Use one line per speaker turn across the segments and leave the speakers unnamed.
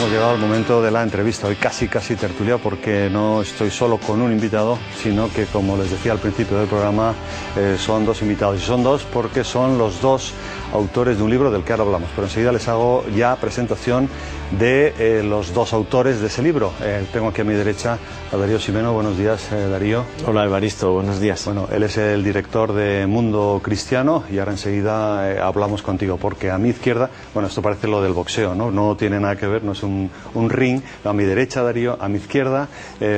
hemos llegado al momento de la entrevista. Hoy casi tertulia, porque no estoy solo con un invitado, sino que, como les decía al principio del programa, son dos invitados. Y son dos porque son los dos autores de un libro del que ahora hablamos. Pero enseguida les hago ya presentación de los dos autores de ese libro. Tengo aquí a mi derecha a Darío Ximeno. Buenos días, Darío.
Hola, Evaristo. Buenos días.
Bueno, él es el director de Mundo Cristiano y ahora enseguida hablamos contigo, porque a mi izquierda, bueno, esto parece lo del boxeo, ¿no? No tiene nada que ver, no es un ring. A mi derecha, Darío, a mi izquierda,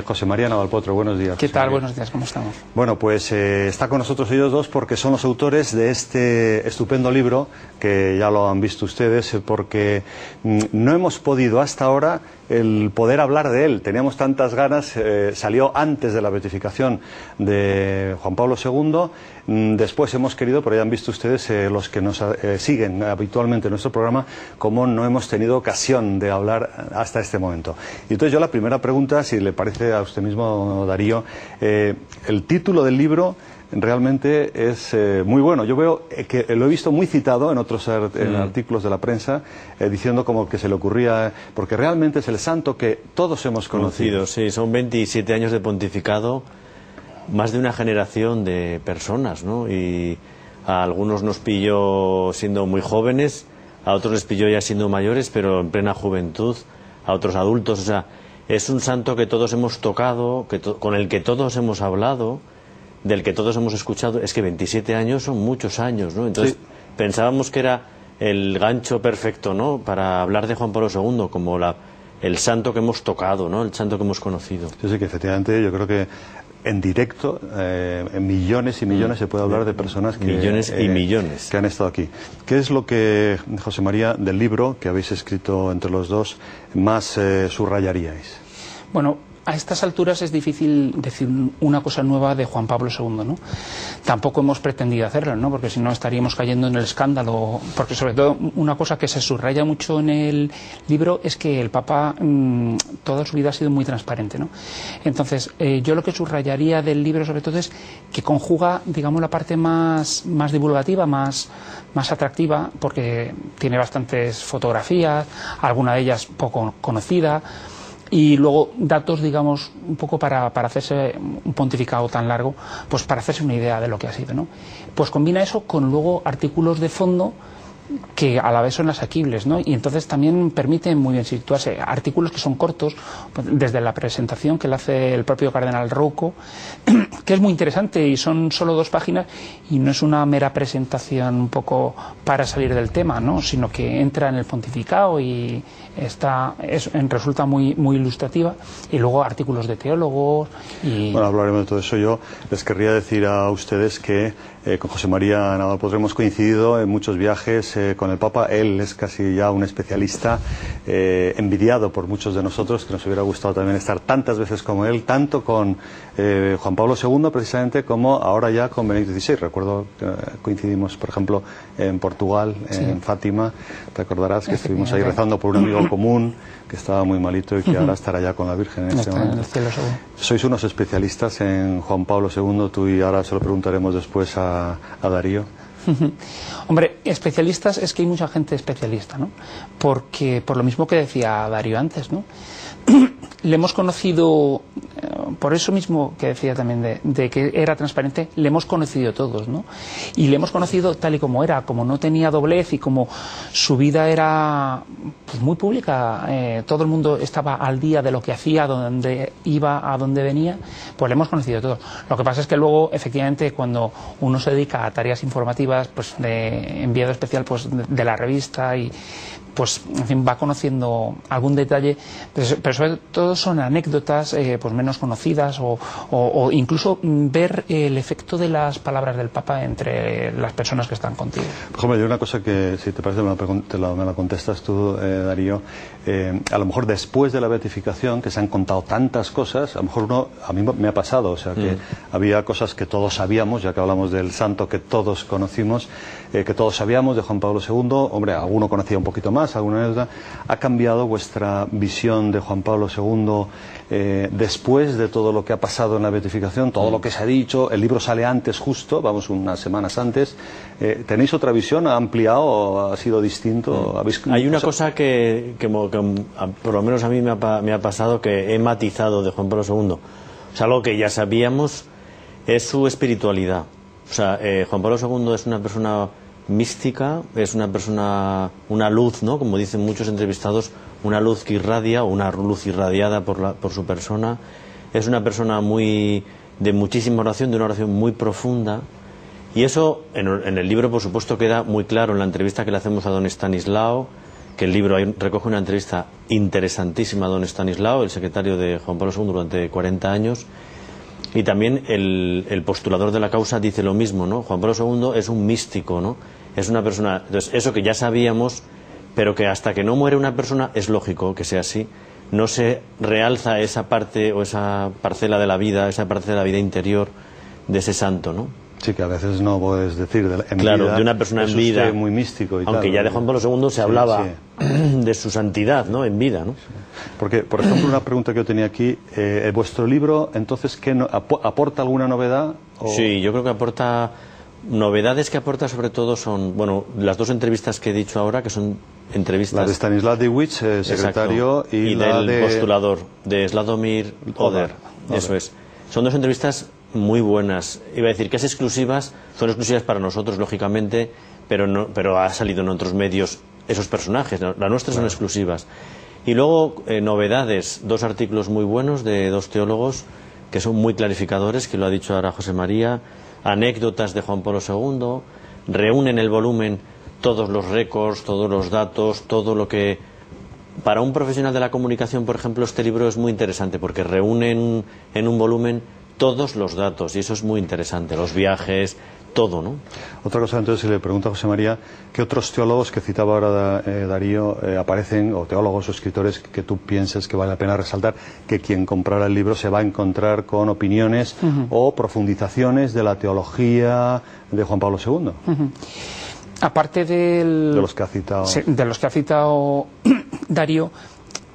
José María Navalpotro. Buenos días.
¿Qué tal? Buenos días, ¿cómo estamos?
Bueno, pues está con nosotros ellos dos porque son los autores de este estupendo libro, que ya lo han visto ustedes, porque no hemos podido hasta ahora el poder hablar de él. Teníamos tantas ganas, salió antes de la beatificación de Juan Pablo II, después hemos querido, pero ya han visto ustedes, los que nos siguen habitualmente en nuestro programa, como no hemos tenido ocasión de hablar hasta este momento. Y entonces yo la primera pregunta, si le parece a usted mismo, Darío, el título del libro realmente es muy bueno. Yo veo que lo he visto muy citado en otros artículos de la prensa, diciendo como que se le ocurría, porque realmente es el santo que todos hemos conocido.
Sí, son 27 años de pontificado, más de una generación de personas, ¿no? Y a algunos nos pilló siendo muy jóvenes, a otros les pilló ya siendo mayores, pero en plena juventud, a otros adultos. O sea, es un santo que todos hemos tocado, con el que todos hemos hablado, del que todos hemos escuchado. Es que 27 años son muchos años, ¿no? Entonces pensábamos que era el gancho perfecto, ¿no?, para hablar de Juan Pablo II como el santo que hemos tocado, ¿no?, el santo que hemos conocido.
Sí, que efectivamente yo creo que en directo, en millones y millones se puede hablar de personas que...
Millones y millones.
Que han estado aquí. ¿Qué es lo que, José María, del libro que habéis escrito entre los dos, más subrayaríais?
Bueno, a estas alturas es difícil decir una cosa nueva de Juan Pablo II, ¿no? Tampoco hemos pretendido hacerlo, ¿no?, porque si no estaríamos cayendo en el escándalo. Porque sobre todo una cosa que se subraya mucho en el libro es que el Papa toda su vida ha sido muy transparente, ¿no? Entonces yo lo que subrayaría del libro sobre todo es que conjuga, digamos, la parte más divulgativa, más atractiva, porque tiene bastantes fotografías, alguna de ellas poco conocida, y luego datos, digamos, un poco para hacerse un pontificado tan largo, pues para hacerse una idea de lo que ha sido, ¿no? Pues combina eso con luego artículos de fondo que a la vez son asequibles, ¿no? Y entonces también permiten muy bien situarse. Artículos que son cortos, desde la presentación que le hace el propio cardenal Rouco, que es muy interesante, y son solo 2 páginas, y no es una mera presentación un poco para salir del tema, ¿no?, sino que entra en el pontificado y resulta muy ilustrativa. Y luego artículos de teólogos y...
Bueno, hablaremos de todo eso. Yo les querría decir a ustedes que con José María Navalpotro hemos coincidido en muchos viajes con el Papa. Él es casi ya un especialista, envidiado por muchos de nosotros, que nos hubiera gustado también estar tantas veces como él, tanto con Juan Pablo II precisamente, como ahora ya con Benedicto XVI. Recuerdo que coincidimos, por ejemplo, en Portugal, en Fátima. Te acordarás que estuvimos ahí rezando por un amigo común que estaba muy malito y que ahora estará ya con la Virgen en este momento.
En el cielo, seguro.
Sois unos especialistas en Juan Pablo II, tú y ahora se lo preguntaremos después a Darío.
Hombre, especialistas, es que hay mucha gente especialista, ¿no? Porque, por lo mismo que decía Darío antes, ¿no?, le hemos conocido, por eso mismo que decía también de que era transparente, le hemos conocido todos, ¿no? Y le hemos conocido tal y como era, como no tenía doblez y como su vida era, pues, muy pública, todo el mundo estaba al día de lo que hacía, dónde iba, a dónde venía, pues le hemos conocido todos. Lo que pasa es que luego, efectivamente, cuando uno se dedica a tareas informativas, pues de enviado especial, pues de la revista, y pues, en fin, va conociendo algún detalle, pero sobre todo son anécdotas pues menos conocidas, o incluso ver el efecto de las palabras del Papa entre las personas que están contigo.
Por ejemplo, hay una cosa que, si te parece, me la contestas tú, Darío. A lo mejor después de la beatificación, que se han contado tantas cosas, a lo mejor a mí me ha pasado, o sea, que había cosas que todos sabíamos, ya que hablamos del santo que todos conocimos, que todos sabíamos de Juan Pablo II. Hombre, alguno conocía un poquito más, alguna anécdota. ¿Ha cambiado vuestra visión de Juan Pablo II después de todo lo que ha pasado en la beatificación, todo lo que se ha dicho. El libro sale antes justo, vamos, unas semanas antes. ¿Tenéis otra visión? ¿Ha ampliado? ¿Ha sido distinto?
Hay una cosa que por lo menos a mí me ha pasado, que he matizado de Juan Pablo II. O sea, algo que ya sabíamos es su espiritualidad. O sea, Juan Pablo II es una persona mística, es una persona, una luz, ¿no? Como dicen muchos entrevistados, una luz que irradia, o una luz irradiada por su persona. Es una persona de muchísima oración, de una oración muy profunda. Y eso en el libro, por supuesto, queda muy claro en la entrevista que le hacemos a don Estanislao, que el libro recoge una entrevista interesantísima a don Estanislao, el secretario de Juan Pablo II durante 40 años. Y también el postulador de la causa dice lo mismo, ¿no? Juan Pablo II es un místico, ¿no? Es una persona... Entonces, eso que ya sabíamos, pero que hasta que no muere una persona, es lógico que sea así, no se realza esa parte o esa parcela de la vida, esa parcela de la vida interior de ese santo, ¿no?
Sí, que a veces no puedes decir en
claro,
vida,
de una persona en vida,
muy místico y
aunque
tal,
ya de Juan Pablo II se hablaba de su santidad, ¿no? En vida, ¿no?
Sí. Porque, por ejemplo, una pregunta que yo tenía aquí, vuestro libro, entonces, ¿qué aporta alguna novedad? ¿O?
Sí, yo creo que aporta novedades, que aporta sobre todo son, bueno, las dos entrevistas que he dicho ahora, que son entrevistas...
La de Stanislav Diewicz, secretario,
y
la
del postulador, de Sladomir Oder. Eso es. Son dos entrevistas muy buenas. Iba a decir que es exclusivas, son exclusivas para nosotros, lógicamente, pero ha salido en otros medios esos personajes. Las nuestras son exclusivas. Y luego, novedades, dos artículos muy buenos de dos teólogos que son muy clarificadores, que lo ha dicho ahora José María, anécdotas de Juan Pablo II, reúnen el volumen todos los récords, todos los datos, todo lo que... Para un profesional de la comunicación, por ejemplo, este libro es muy interesante porque reúne en un volumen todos los datos, y eso es muy interesante, los viajes, todo, ¿no?
Otra cosa, entonces, si le pregunto a José María, ¿qué otros teólogos que citaba ahora Darío aparecen, o teólogos o escritores que tú pienses que vale la pena resaltar, que quien comprara el libro se va a encontrar con opiniones o profundizaciones de la teología de Juan Pablo II?
Aparte de
los que ha citado.
De los que ha citado Darío,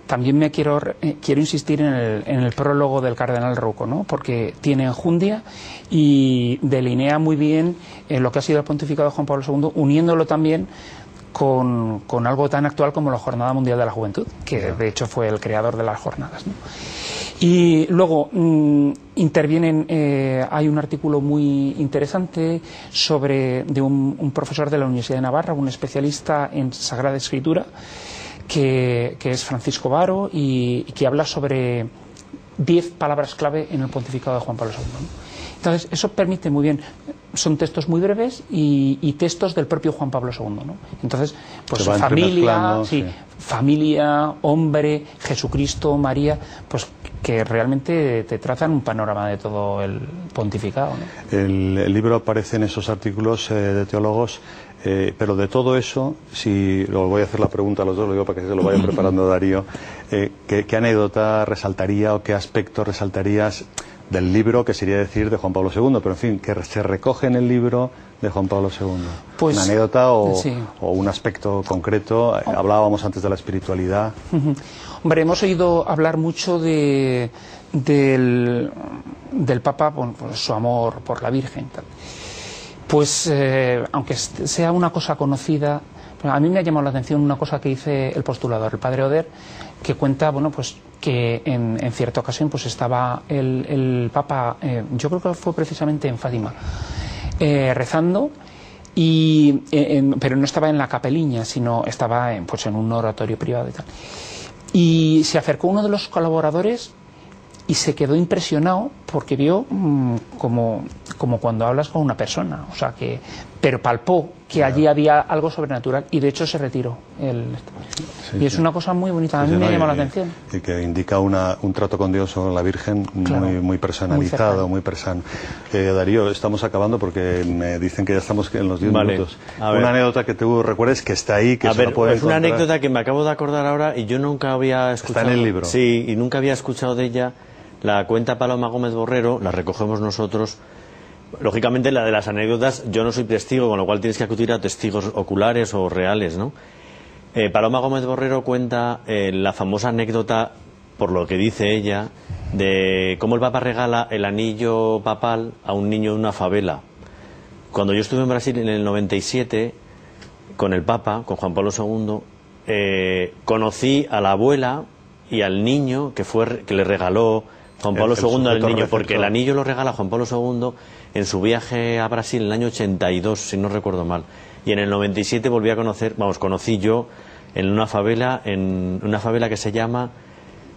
también quiero insistir en el prólogo del cardenal Rouco, ¿no? Porque tiene enjundia y delinea muy bien lo que ha sido el pontificado de Juan Pablo II, uniéndolo también con algo tan actual como la Jornada Mundial de la Juventud, que de hecho fue el creador de las jornadas, ¿no? Y luego intervienen, hay un artículo muy interesante de un profesor de la Universidad de Navarra, un especialista en Sagrada Escritura, que es Francisco Varo, y que habla sobre 10 palabras clave en el pontificado de Juan Pablo II, ¿no? Entonces, eso permite muy bien, son textos muy breves y textos del propio Juan Pablo II, ¿no? Entonces, pues familia, familia, hombre, Jesucristo, María, pues que realmente te trazan un panorama de todo el pontificado, ¿no?
El libro aparece en esos artículos de teólogos, pero de todo eso, si lo voy a hacer la pregunta a los dos, lo digo para que se lo vaya preparando Darío, ¿qué anécdota resaltaría o qué aspecto resaltarías del libro, que sería decir de Juan Pablo II, pero en fin, que se recoge en el libro de Juan Pablo II? Pues, ¿una anécdota o un aspecto concreto? Hablábamos antes de la espiritualidad.
Hombre, hemos oído hablar mucho del Papa, por su amor por la Virgen, tal. Pues aunque sea una cosa conocida, a mí me ha llamado la atención una cosa que dice el postulador, el padre Oder, que cuenta, bueno, pues que en cierta ocasión pues estaba el Papa, yo creo que fue precisamente en Fátima, rezando, pero no estaba en la capeliña, sino estaba en un oratorio privado y tal. Y se acercó uno de los colaboradores y se quedó impresionado porque vio como cuando hablas con una persona, o sea pero palpó que allí había algo sobrenatural y de hecho se retiró. Y es una cosa muy bonita, a mí me llama la atención.
Y que indica un trato con Dios o la Virgen muy personalizado, muy personal. Darío, estamos acabando porque me dicen que ya estamos en los 10 minutos. Una anécdota que tú recuerdes que está ahí, que se lo puede encontrar.
Una anécdota que me acabo de acordar ahora y yo nunca había escuchado.
Está en el libro.
Sí, y nunca había escuchado de ella. La cuenta Paloma Gómez Borrero, la recogemos nosotros. Lógicamente, la de las anécdotas, yo no soy testigo, con lo cual tienes que acudir a testigos oculares o reales, ¿no? Paloma Gómez Borrero cuenta la famosa anécdota, por lo que dice ella, de cómo el Papa regala el anillo papal a un niño en una favela. Cuando yo estuve en Brasil en el 97 con el Papa, con Juan Pablo II, conocí a la abuela y al niño que le regaló Juan Pablo II al niño, porque el anillo lo regala Juan Pablo II en su viaje a Brasil en el año 82, si no recuerdo mal. Y en el 97 volví a conocí yo en una favela que se llama...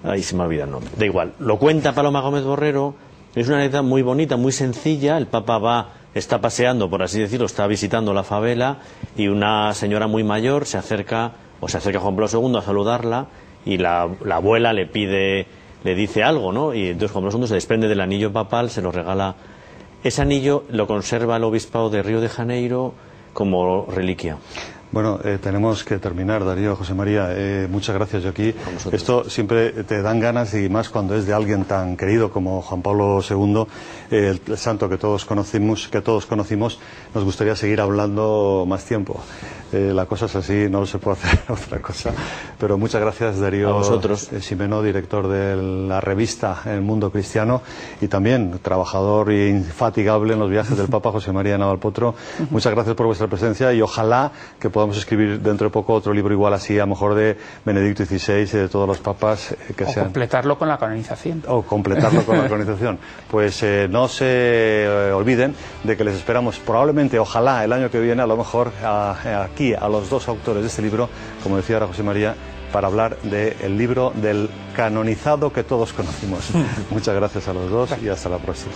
Ahí se me olvida el nombre. Da igual. Lo cuenta Paloma Gómez Borrero. Es una anécdota muy bonita, muy sencilla. El Papa está paseando, por así decirlo, está visitando la favela y una señora muy mayor se acerca a Juan Pablo II a saludarla y la abuela le dice algo, ¿no? Y entonces Juan Pablo II se desprende del anillo papal, se lo regala. Ese anillo lo conserva el obispado de Río de Janeiro como reliquia.
Bueno, tenemos que terminar, Darío, José María. Muchas gracias, Joaquín. Esto siempre te dan ganas, y más cuando es de alguien tan querido como Juan Pablo II, el santo que todos conocimos. Nos gustaría seguir hablando más tiempo. La cosa es así, no se puede hacer otra cosa. Pero muchas gracias, Darío.
A vosotros.
Ximeno, director de la revista El Mundo Cristiano, y también trabajador infatigable en los viajes del Papa, José María Navalpotro. Muchas gracias por vuestra presencia, y ojalá que podamos escribir dentro de poco otro libro igual así, a lo mejor de Benedicto XVI y de todos los papas
completarlo con la canonización.
O completarlo con la canonización. Pues no se olviden de que les esperamos probablemente, ojalá, el año que viene, a lo mejor aquí, a los dos autores de este libro, como decía ahora José María, para hablar del libro del canonizado que todos conocimos. Muchas gracias a los dos y hasta la próxima.